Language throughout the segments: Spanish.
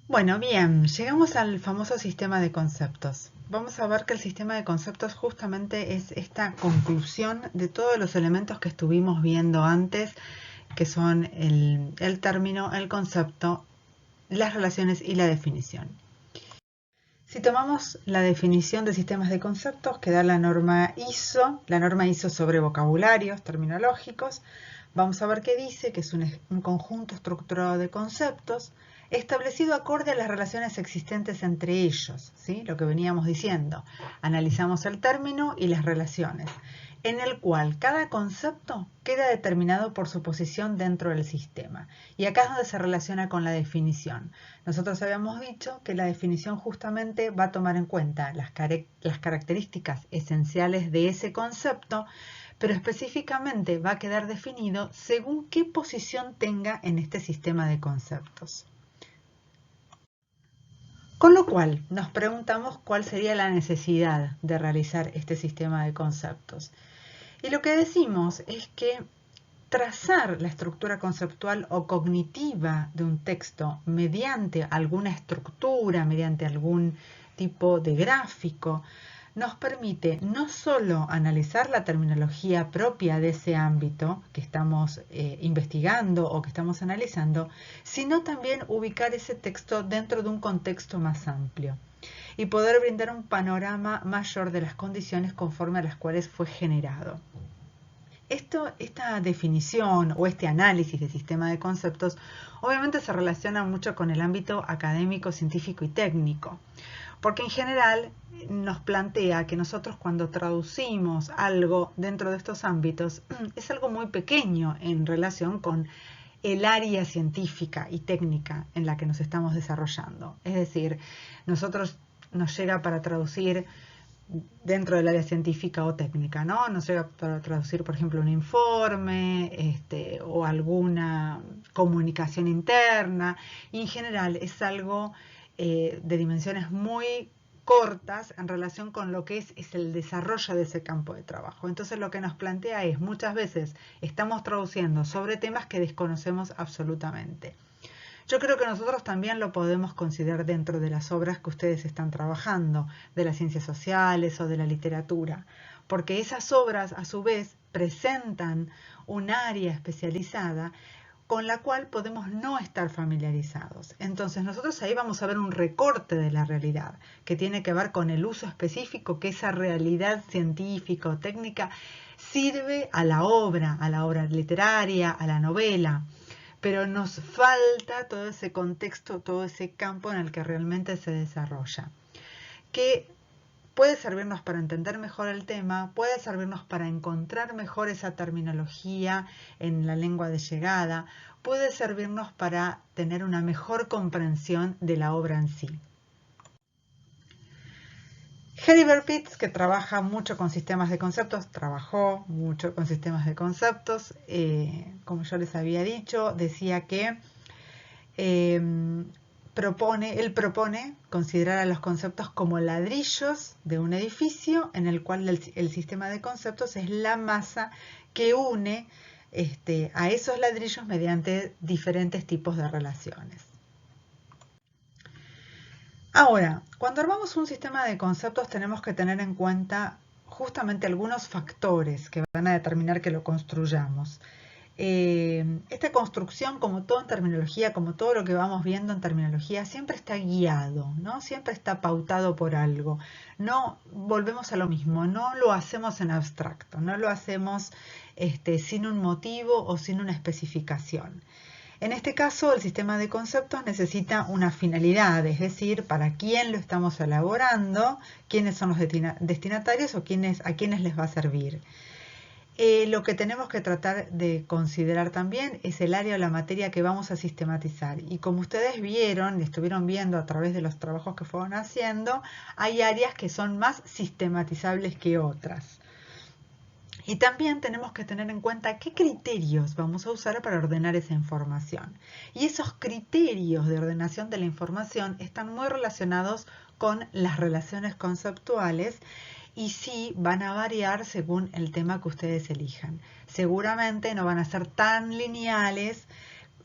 Bueno, bien, llegamos al famoso sistema de conceptos. Vamos a ver que el sistema de conceptos justamente es esta conclusión de todos los elementos que estuvimos viendo antes, que son el término, el concepto, las relaciones y la definición. Si tomamos la definición de sistemas de conceptos que da la norma ISO sobre vocabularios terminológicos, vamos a ver que dice que es un conjunto estructurado de conceptos establecido acorde a las relaciones existentes entre ellos, ¿sí? Lo que veníamos diciendo. Analizamos el término y las relaciones, en el cual cada concepto queda determinado por su posición dentro del sistema. Y acá es donde se relaciona con la definición. Nosotros habíamos dicho que la definición justamente va a tomar en cuenta las características esenciales de ese concepto, pero específicamente va a quedar definido según qué posición tenga en este sistema de conceptos. Con lo cual, nos preguntamos cuál sería la necesidad de realizar este sistema de conceptos. Y lo que decimos es que trazar la estructura conceptual o cognitiva de un texto mediante alguna estructura, mediante algún tipo de gráfico, nos permite no solo analizar la terminología propia de ese ámbito que estamos investigando o que estamos analizando, sino también ubicar ese texto dentro de un contexto más amplio y poder brindar un panorama mayor de las condiciones conforme a las cuales fue generado. Esta definición o este análisis de sistema de conceptos obviamente se relaciona mucho con el ámbito académico, científico y técnico, porque en general nos plantea que nosotros cuando traducimos algo dentro de estos ámbitos es algo muy pequeño en relación con el área científica y técnica en la que nos estamos desarrollando. Es decir, nosotros nos llega para traducir dentro del área científica o técnica, ¿no? Nos llega para traducir, por ejemplo, un informe o alguna comunicación interna. Y en general es algo de dimensiones muy cortas en relación con lo que es el desarrollo de ese campo de trabajo. Entonces lo que nos plantea es, muchas veces estamos traduciendo sobre temas que desconocemos absolutamente. Yo creo que nosotros también lo podemos considerar dentro de las obras que ustedes están trabajando, de las ciencias sociales o de la literatura, porque esas obras a su vez presentan un área especializada con la cual podemos no estar familiarizados. Entonces nosotros ahí vamos a ver un recorte de la realidad que tiene que ver con el uso específico que esa realidad científica o técnica sirve a la obra literaria, a la novela, pero nos falta todo ese contexto, todo ese campo en el que realmente se desarrolla, que puede servirnos para entender mejor el tema, puede servirnos para encontrar mejor esa terminología en la lengua de llegada, puede servirnos para tener una mejor comprensión de la obra en sí. Heribert Pitts, que trabaja mucho con sistemas de conceptos, trabajó mucho con sistemas de conceptos, como yo les había dicho, decía que él propone considerar a los conceptos como ladrillos de un edificio en el cual el sistema de conceptos es la masa que une a esos ladrillos mediante diferentes tipos de relaciones. Ahora, cuando armamos un sistema de conceptos tenemos que tener en cuenta justamente algunos factores que van a determinar que lo construyamos. Esta construcción, como todo en terminología, como todo lo que vamos viendo en terminología, siempre está guiado, ¿no? Siempre está pautado por algo. No volvemos a lo mismo, no lo hacemos en abstracto, no lo hacemos sin un motivo o sin una especificación. En este caso, el sistema de conceptos necesita una finalidad, es decir, para quién lo estamos elaborando, quiénes son los destinatarios o a quiénes les va a servir. Lo que tenemos que tratar de considerar también es el área o la materia que vamos a sistematizar. Y como ustedes vieron, estuvieron viendo a través de los trabajos que fueron haciendo, hay áreas que son más sistematizables que otras. Y también tenemos que tener en cuenta qué criterios vamos a usar para ordenar esa información. Y esos criterios de ordenación de la información están muy relacionados con las relaciones conceptuales y sí van a variar según el tema que ustedes elijan. Seguramente no van a ser tan lineales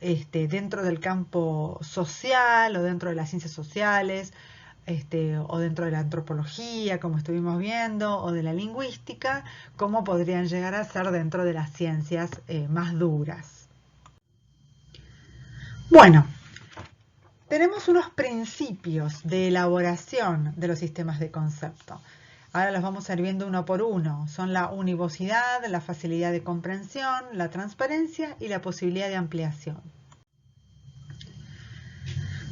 dentro del campo social o dentro de las ciencias sociales, o dentro de la antropología, como estuvimos viendo, o de la lingüística, como podrían llegar a ser dentro de las ciencias más duras. Bueno, tenemos unos principios de elaboración de los sistemas de concepto. Ahora los vamos a ir viendo uno por uno. Son la univocidad, la facilidad de comprensión, la transparencia y la posibilidad de ampliación.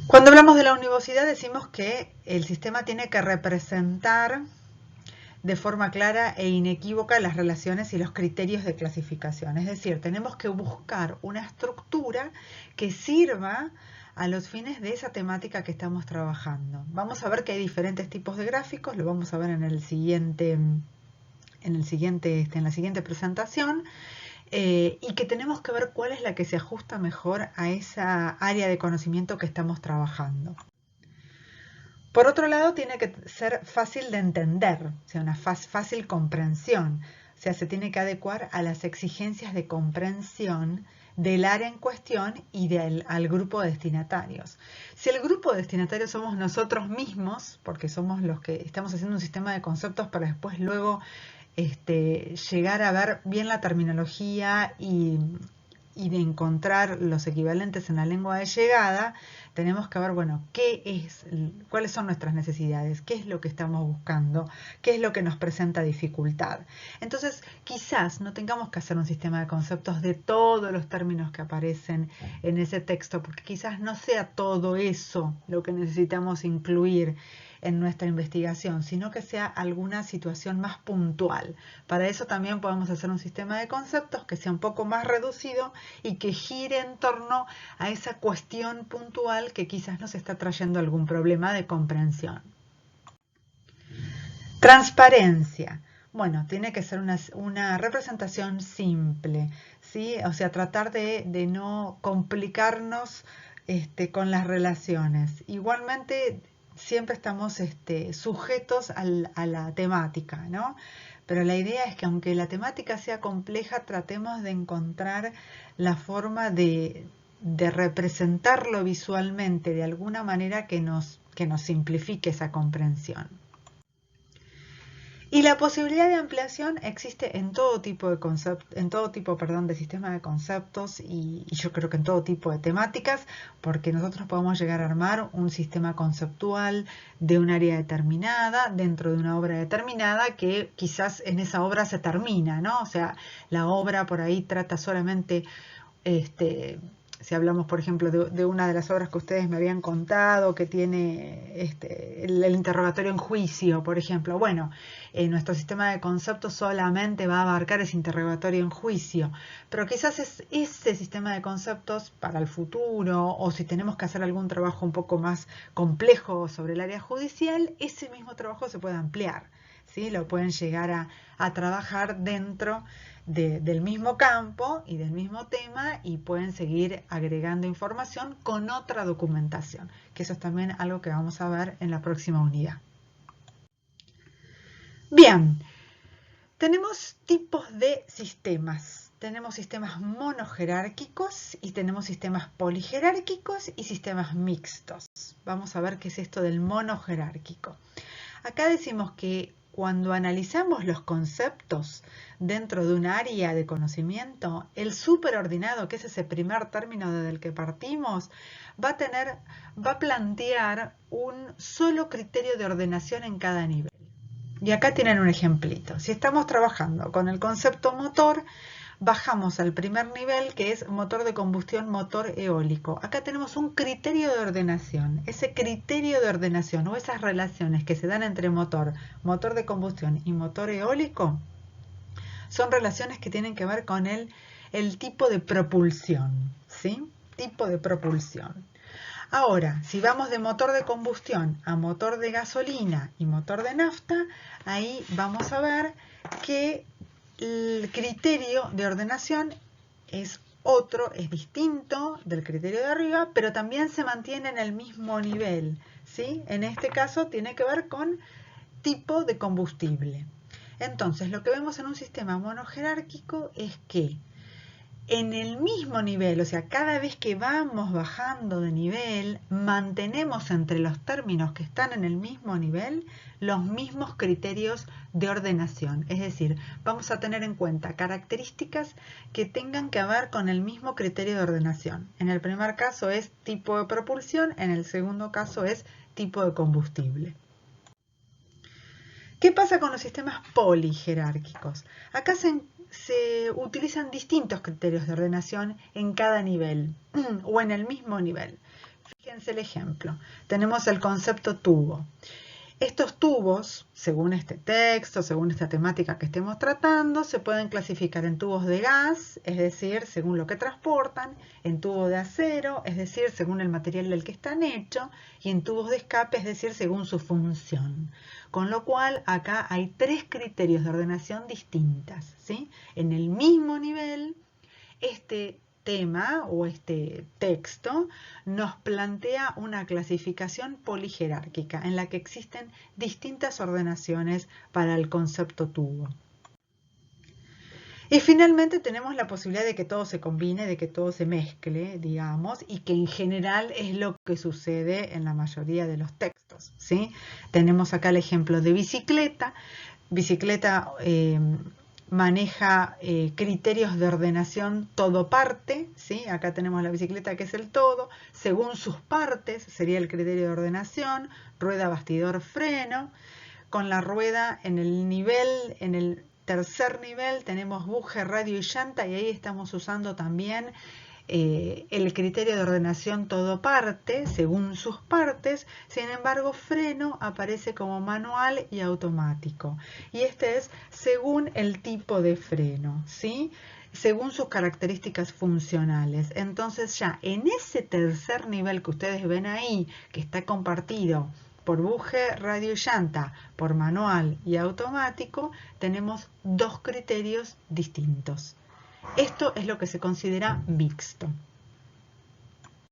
Cuando hablamos de la univocidad decimos que el sistema tiene que representar de forma clara e inequívoca las relaciones y los criterios de clasificación. Es decir, tenemos que buscar una estructura que sirva a los fines de esa temática que estamos trabajando. Vamos a ver que hay diferentes tipos de gráficos, lo vamos a ver en la siguiente presentación. Y que tenemos que ver cuál es la que se ajusta mejor a esa área de conocimiento que estamos trabajando. Por otro lado, tiene que ser fácil de entender, o sea, una fácil comprensión. O sea, se tiene que adecuar a las exigencias de comprensión del área en cuestión y al grupo de destinatarios. Si el grupo de destinatarios somos nosotros mismos, porque somos los que estamos haciendo un sistema de conceptos para después luego llegar a ver bien la terminología y de encontrar los equivalentes en la lengua de llegada, tenemos que ver, bueno, cuáles son nuestras necesidades, qué es lo que estamos buscando, qué es lo que nos presenta dificultad. Entonces, quizás no tengamos que hacer un sistema de conceptos de todos los términos que aparecen en ese texto, porque quizás no sea todo eso lo que necesitamos incluir en nuestra investigación, sino que sea alguna situación más puntual. Para eso también podemos hacer un sistema de conceptos que sea un poco más reducido y que gire en torno a esa cuestión puntual que quizás nos está trayendo algún problema de comprensión. Transparencia. Bueno, tiene que ser una representación simple, ¿sí? O sea, tratar de no complicarnos con las relaciones. Igualmente, siempre estamos sujetos a la temática, ¿no? Pero la idea es que aunque la temática sea compleja, tratemos de encontrar la forma de representarlo visualmente de alguna manera que nos simplifique esa comprensión. Y la posibilidad de ampliación existe en todo tipo de sistema de conceptos y yo creo que en todo tipo de temáticas, porque nosotros podemos llegar a armar un sistema conceptual de un área determinada, dentro de una obra determinada, que quizás en esa obra se termina, ¿no? O sea, la obra por ahí trata solamente si hablamos, por ejemplo, de una de las obras que ustedes me habían contado, que tiene el interrogatorio en juicio, por ejemplo. Bueno, nuestro sistema de conceptos solamente va a abarcar ese interrogatorio en juicio, pero quizás ese sistema de conceptos para el futuro, o si tenemos que hacer algún trabajo un poco más complejo sobre el área judicial, ese mismo trabajo se puede ampliar, ¿sí? Lo pueden llegar a trabajar dentro del mismo campo y del mismo tema y pueden seguir agregando información con otra documentación, que eso es también algo que vamos a ver en la próxima unidad. Bien, tenemos tipos de sistemas. Tenemos sistemas monojerárquicos y tenemos sistemas polijerárquicos y sistemas mixtos. Vamos a ver qué es esto del monojerárquico. Acá decimos que cuando analizamos los conceptos dentro de un área de conocimiento, el superordenado, que es ese primer término desde el que partimos, va a plantear un solo criterio de ordenación en cada nivel. Y acá tienen un ejemplito. Si estamos trabajando con el concepto motor, bajamos al primer nivel, que es motor de combustión, motor eólico. Acá tenemos un criterio de ordenación. Ese criterio de ordenación o esas relaciones que se dan entre motor de combustión y motor eólico son relaciones que tienen que ver con el tipo de propulsión, ¿sí? Tipo de propulsión. Ahora, si vamos de motor de combustión a motor de gasolina y motor de nafta, ahí vamos a ver que el criterio de ordenación es distinto del criterio de arriba, pero también se mantiene en el mismo nivel, ¿sí? En este caso tiene que ver con tipo de combustible. Entonces, lo que vemos en un sistema monojerárquico es que en el mismo nivel, o sea, cada vez que vamos bajando de nivel, mantenemos entre los términos que están en el mismo nivel los mismos criterios de ordenación. Es decir, vamos a tener en cuenta características que tengan que ver con el mismo criterio de ordenación. En el primer caso es tipo de propulsión, en el segundo caso es tipo de combustible. ¿Qué pasa con los sistemas polijerárquicos? Acá se utilizan distintos criterios de ordenación en cada nivel o en el mismo nivel. Fíjense el ejemplo. Tenemos el concepto tubo. Estos tubos, según este texto, según esta temática que estemos tratando, se pueden clasificar en tubos de gas, es decir, según lo que transportan, en tubos de acero, es decir, según el material del que están hechos, y en tubos de escape, es decir, según su función. Con lo cual, acá hay 3 criterios de ordenación distintas, ¿sí? En el mismo nivel, este tema o este texto nos plantea una clasificación polijerárquica en la que existen distintas ordenaciones para el concepto tubo. Y finalmente tenemos la posibilidad de que todo se combine, de que todo se mezcle, digamos, y que en general es lo que sucede en la mayoría de los textos, ¿sí? Tenemos acá el ejemplo de bicicleta. Bicicleta maneja criterios de ordenación todo-parte, ¿sí? Acá tenemos la bicicleta que es el todo, según sus partes sería el criterio de ordenación, rueda, bastidor, freno. Con la rueda en el tercer nivel tenemos buje, radio y llanta, y ahí estamos usando también el criterio de ordenación todo parte, según sus partes. Sin embargo, freno aparece como manual y automático. Y este es según el tipo de freno, ¿sí? Según sus características funcionales. Entonces ya en ese tercer nivel que ustedes ven ahí, que está compartido por buje, radio y llanta, por manual y automático, tenemos 2 criterios distintos. Esto es lo que se considera mixto.